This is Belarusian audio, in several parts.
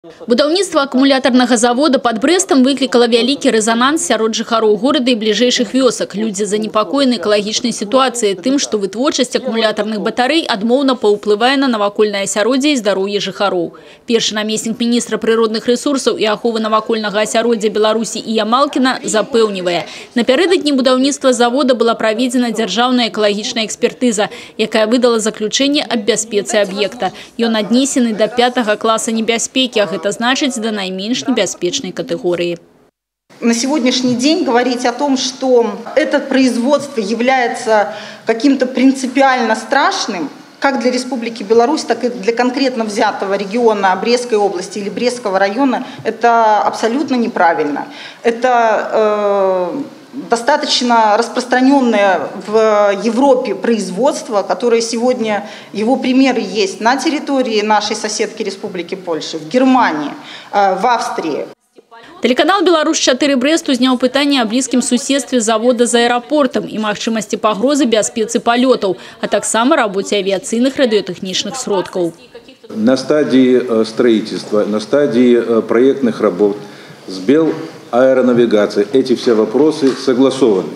Будаўніцтва акумулятарнага завода под Брэстам выклікала вялікі рэзананс сярод жыхароў горада і бліжэйшых вёсак. Людзі занепакоены экалагічнай сітуацыяй тым, што вытворчасць акумулятарных батарэй адмоўна паўплывае на навакольнае асяроддзе і здароўе жыхароў. Першы намеснік міністра прыродных рэсурсаў і аховы навакольнага асяроддзя Беларусі Ія Малкіна запэўнівае. Напярэдадні будаўніцтва завода была праведзена дзяржаўная экалагічная экспертыза, якая выдала заключэнне аб бяспецы аб'екта. Ён аднесены да 5-го класа небяспекі, это значит до наименьш небяспечной категории. На сегодняшний день говорить о том, что это производство является каким-то принципиально страшным, как для Республики Беларусь, так и для конкретно взятого региона Брестской области или Брестского района, это абсолютно неправильно. Это достаточно распространенное в Европе производство, которое сегодня, его примеры есть на территории нашей соседки Республики Польши, в Германии, в Австрии. Телеканал «Беларусь-4 Брест» узнял пытание о близком суседстве завода за аэропортом и магчымасці пагрозы бяспецы полетов, а таксама работе авиационных радиотехничных сродков. На стадии строительства, на стадии проектных работ сбил аэронавигации. Эти все вопросы согласованы.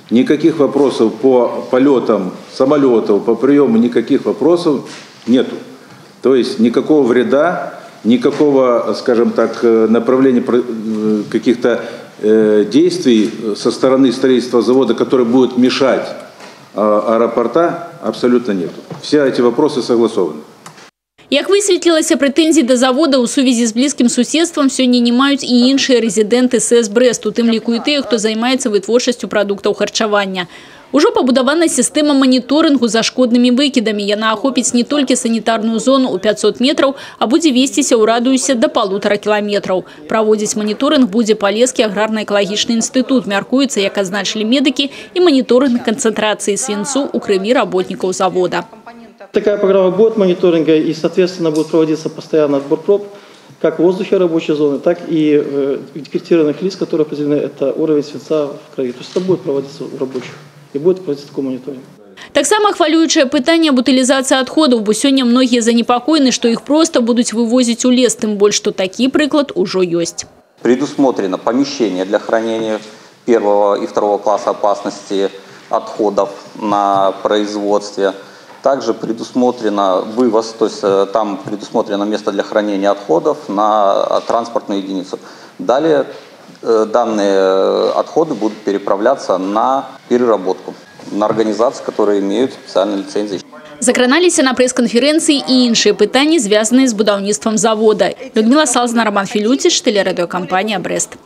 Никаких вопросов по полетам самолетов, по приему, никаких вопросов нету. То есть никакого вреда, никакого, скажем так, направления каких-то действий со стороны строительства завода, которые будут мешать аэропорта, абсолютно нету. Все эти вопросы согласованы. Як высветлілася, прэтэнзій да завода ў сувязі з блізкім суседствам сёння не маюць і іншыя рэзідэнты СС Брэст, у тым ліку і тыя, хто займаецца вытворчасцю прадуктаў харчавання. Ужо пабудавана сістэма маніторынгу за шкоднымі выкідамі. Яна ахопіць не толькі санітарную зону ў 500 метраў, а будзе весціся ў радыусе да 1,5 кіламетраў. Праводзіць маніторынг будзе Палескі аграрна-экалагічны інстытут. Мяркуецца, як адзначылі медыкі, і маніторынг канцэнтрацыі свінцу ў крыві работнікаў завода. Такая программа будет мониторинга, и, соответственно, будет проводиться постоянно отбор проб, как в воздухе рабочей зоны, так и инфицированных лиц, которые определены, это уровень свинца в крови. То есть это будет проводиться у рабочих, и будет проводиться такой мониторинг. Таксама хвалюючае пытанне аб утылізацыі адходаў, бо сёння многія занепакоены, што іх проста будуць вывозіць у лес, тым больш, што такі прыклад ужо ёсць. Предусмотрено помещение для хранения 1-го и 2-го класса опасности отходов на производстве. Также предусмотрено вывоз, то есть там предусмотрено место для хранения отходов на транспортную единицу. Далее данные отходы будут переправляться на переработку, на организации, которые имеют специальные лицензии. Закраналіся на пресс-конференции и іншыя пытанні, звязаныя з будаўніцтвам завода. Людмила Салзна, Роман Филютич, телерадиокомпания «Брест».